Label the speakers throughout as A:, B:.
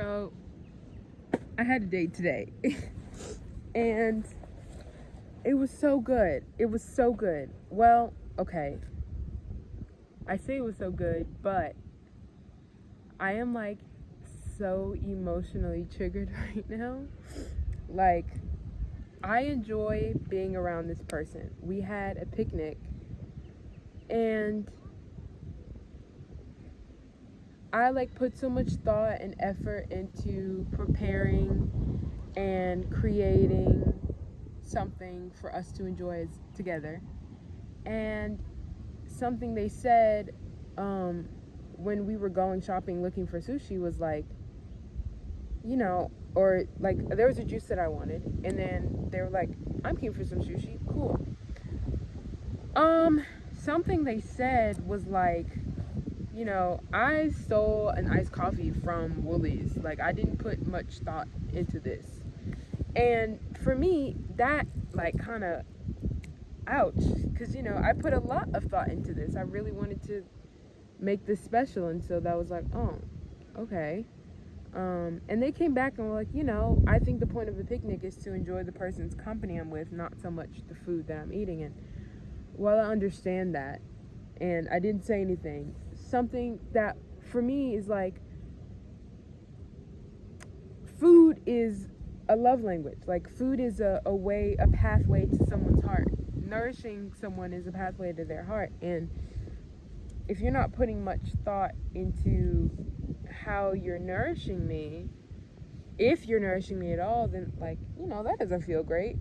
A: So I had a date today and it was so good. It was so good. Well, okay. I say it was so good, but I am like so emotionally triggered right now. Like, I enjoy being around this person. We had a picnic and I like put so much thought and effort into preparing and creating something for us to enjoy together. And something they said when we were going shopping looking for sushi was like, or like there was a juice that I wanted, and then they were like, I'm keen for some sushi. Cool. Something they said was like, I stole an iced coffee from Woolies. Like, I didn't put much thought into this. And for me, that, like, kind of, ouch. Because, I put a lot of thought into this. I really wanted to make this special. And so that was like, oh, okay. And they came back and were like, I think the point of the picnic is to enjoy the person's company I'm with, not so much the food that I'm eating. And while I understand that, and I didn't say anything, something that for me is like, food is a love language. Like, food is a pathway to someone's heart. Nourishing someone is a pathway to their heart. And if you're not putting much thought into how you're nourishing me, if you're nourishing me at all, then that doesn't feel great.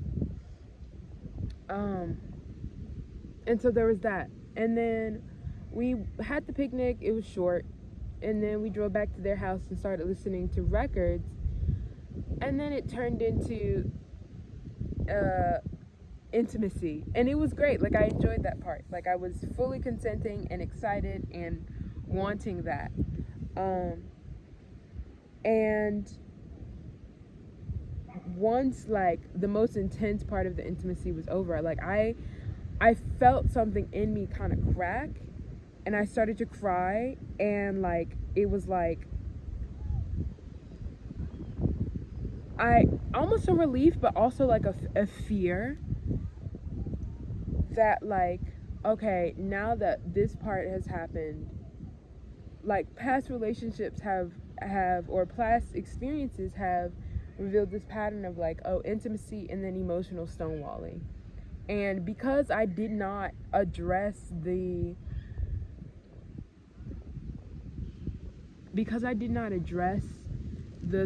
A: And so there was that. And then we had the picnic. It was short. And then we drove back to their house and started listening to records. And then it turned into intimacy. And it was great. Like, I enjoyed that part. Like, I was fully consenting and excited and wanting that. And once, like, the most intense part of the intimacy was over, like, I felt something in me kind of crack, and I started to cry, and like, it was like, I almost a relief, but also like a fear that, like, okay, now that this part has happened, like, past relationships have or past experiences have revealed this pattern of like, intimacy and then emotional stonewalling. And because I did not address the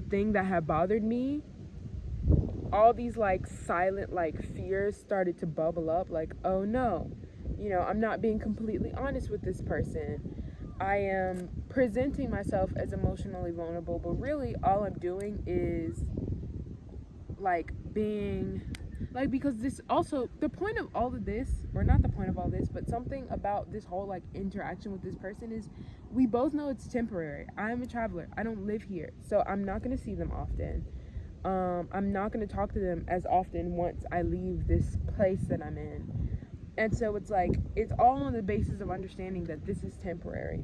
A: thing that had bothered me, all these like silent like fears started to bubble up. Like, oh no, I'm not being completely honest with this person. I am presenting myself as emotionally vulnerable, but really all I'm doing is like being like, because this also, the point of all of this, or not the point of all this, but something about this whole like interaction with this person is we both know it's temporary. I'm a traveler. I don't live here, so I'm not going to see them often. I'm not going to talk to them as often once I leave this place that I'm in. And so it's like, it's all on the basis of understanding that this is temporary.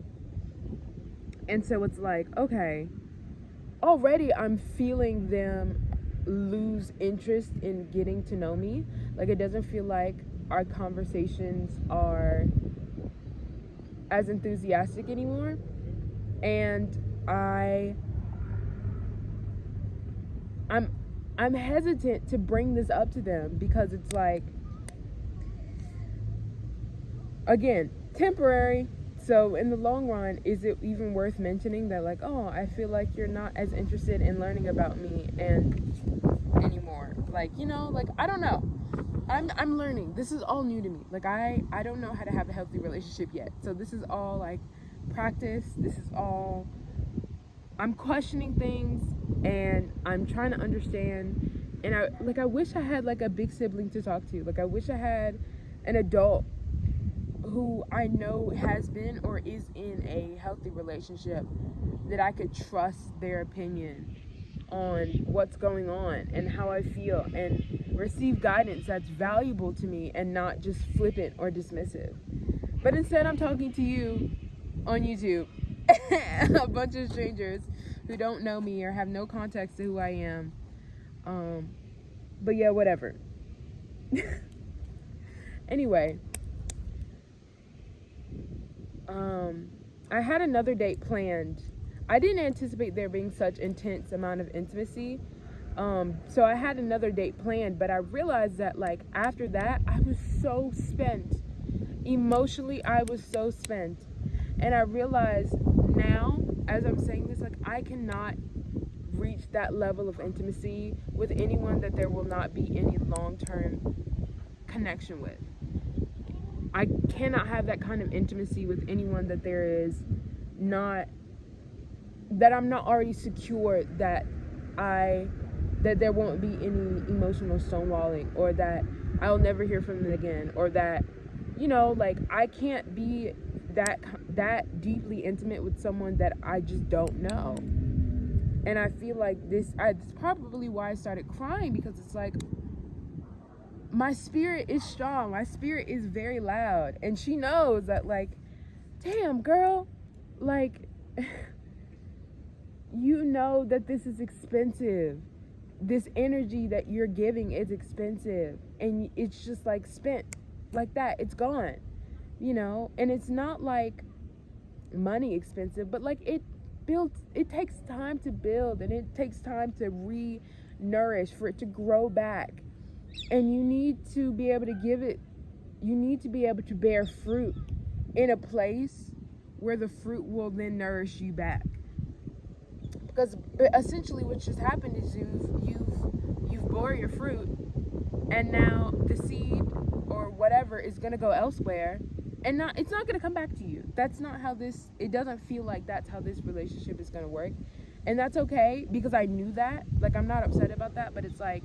A: And so it's like, okay, already I'm feeling them lose interest in getting to know me. Like, it doesn't feel like our conversations are as enthusiastic anymore. And I'm hesitant to bring this up to them because it's like, again, temporary. So in the long run, is it even worth mentioning that, like, oh, I feel like you're not as interested in learning about me anymore? Like, like, I don't know. I'm learning. This is all new to me. Like, I don't know how to have a healthy relationship yet. So this is all like practice. This is all, I'm questioning things and I'm trying to understand. And I wish I had like a big sibling to talk to. Like, I wish I had an adult who I know has been or is in a healthy relationship that I could trust their opinion on what's going on and how I feel, and receive guidance that's valuable to me and not just flippant or dismissive. But instead, I'm talking to you on YouTube, a bunch of strangers who don't know me or have no context to who I am. But yeah, whatever. Anyway, I had another date planned. I didn't anticipate there being such intense amount of intimacy. So I had another date planned, but I realized that like after that, I was so spent. Emotionally, I was so spent. And I realized now, as I'm saying this, like I cannot reach that level of intimacy with anyone that there will not be any long-term connection with. I cannot have that kind of intimacy with anyone that there is not, that I'm not already secure that there won't be any emotional stonewalling, or that I'll never hear from them again, or that, you know, like I can't be that deeply intimate with someone that I just don't know. And I feel like it's probably why I started crying, because it's like my spirit is strong, my spirit is very loud, and she knows that, like, damn girl, like you know that this is expensive. This energy that you're giving is expensive, and it's just like spent like that. It's gone, you know. And it's not like money expensive, but like it takes time to build, and it takes time to re-nourish, for it to grow back. And you need to be able to you need to be able to bear fruit in a place where the fruit will then nourish you back. Because essentially what just happened is you've bore your fruit, and now the seed or whatever is going to go elsewhere, and it's not going to come back to you. That's not how it doesn't feel like that's how this relationship is going to work. And that's okay, because I knew that. Like, I'm not upset about that, but it's like,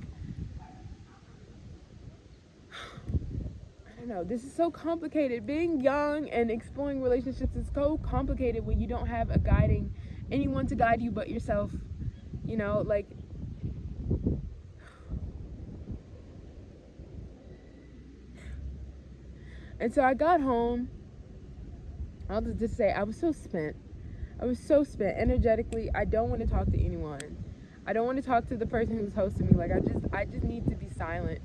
A: I don't know, this is so complicated. Being young and exploring relationships is so complicated when you don't have anyone to guide you but yourself, you know, like. And so I got home. I'll just say I was so spent. Energetically. I don't want to talk to anyone. I don't want to talk to the person who's hosting me. Like, I just need to be silent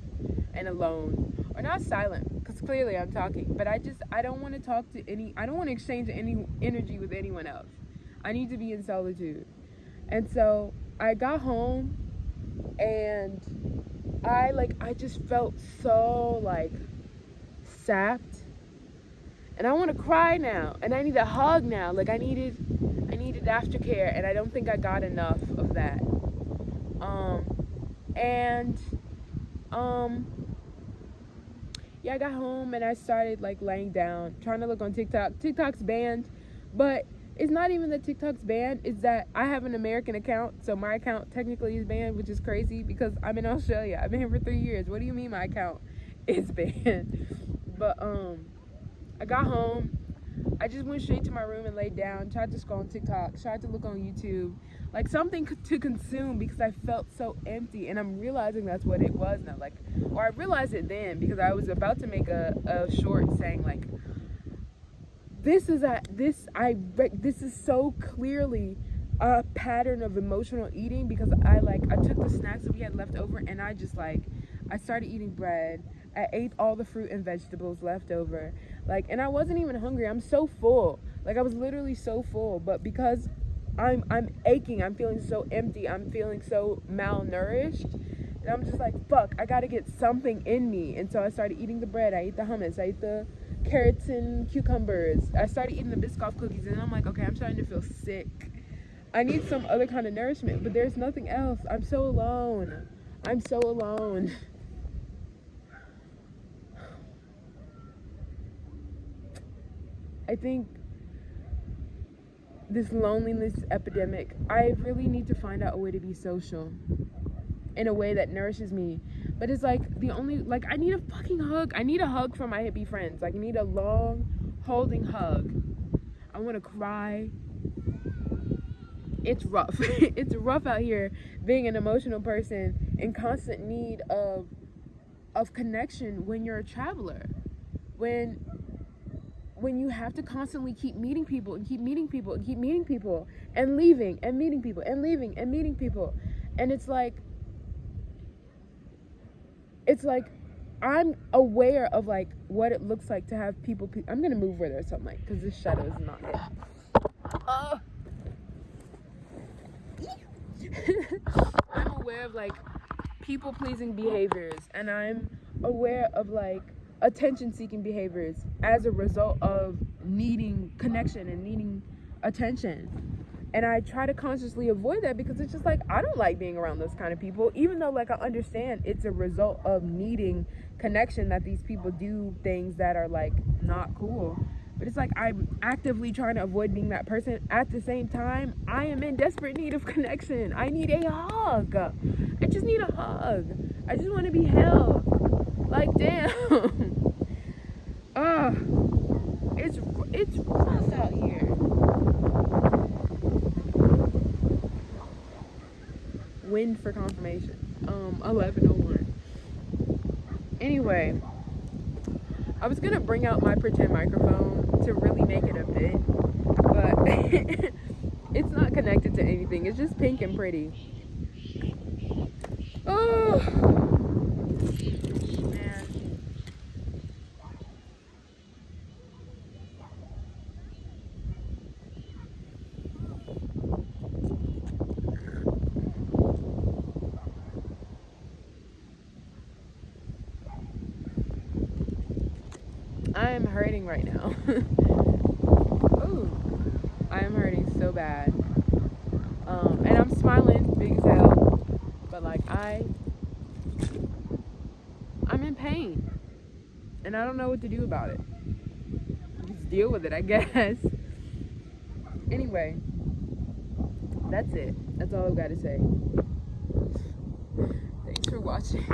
A: and alone. Or not silent, because clearly I'm talking, but I don't want to I don't want to exchange any energy with anyone else. I need to be in solitude. And so I got home, and I just felt so like sapped, and I want to cry now, and I need a hug now. Like I needed aftercare, and I don't think I got enough of that. Yeah, I got home and I started like laying down, trying to look on TikTok. TikTok's banned, but it's not even that TikTok's banned, it's that I have an American account, so my account technically is banned, which is crazy because I'm in Australia. I've been here for 3 years. What do you mean my account is banned? But I got home. I just went straight to my room and laid down, tried to scroll on TikTok, tried to look on YouTube, like something to consume, because I felt so empty. And I'm realizing that's what it was now. Like, or I realized it then, because I was about to make a short saying like, this is so clearly a pattern of emotional eating, because I took the snacks that we had left over, and I started eating bread. I ate all the fruit and vegetables left over, and I wasn't even hungry. I'm so full. Like, I was literally so full, but because I'm aching, I'm feeling so empty, I'm feeling so malnourished, and I'm just like, fuck, I gotta get something in me. And so I started eating the bread, I ate the hummus, I ate the carrots and cucumbers, I started eating the Biscoff cookies, and I'm like, okay, I'm starting to feel sick. I need some other kind of nourishment, but there's nothing else. I'm so alone. I think this loneliness epidemic, I really need to find out a way to be social in a way that nourishes me. But it's like I need a fucking hug. I need a hug from my hippie friends. Like, I need a long holding hug. I want to cry. It's rough. It's rough out here being an emotional person in constant need of connection when you're a traveler. When when you have to constantly keep meeting people and keep meeting people and keep meeting people and leaving and meeting people and leaving and meeting people, and it's like I'm aware of like what it looks like to have people. I'm gonna move where there's sunlight because this shadow is not it. I'm aware of like people pleasing behaviors, and I'm aware of like attention seeking behaviors as a result of needing connection and needing attention. And I try to consciously avoid that because it's just like, I don't like being around those kind of people, even though like I understand it's a result of needing connection that these people do things that are like not cool. But it's like I'm actively trying to avoid being that person. At the same time, I am in desperate need of connection. I need a hug. I just need a hug. I just want to be held. Like, damn. It's rough out here. Wind for confirmation. 11:01. Anyway, I was gonna bring out my pretend microphone to really make it a bit, but it's not connected to anything. It's just pink and pretty. Oh man. I am hurting right now. Ooh, I am hurting so bad. And I'm smiling big as hell, but like I'm in pain, and I don't know what to do about it. Just deal with it, I guess. Anyway, that's it. That's all I've got to say. Thanks for watching.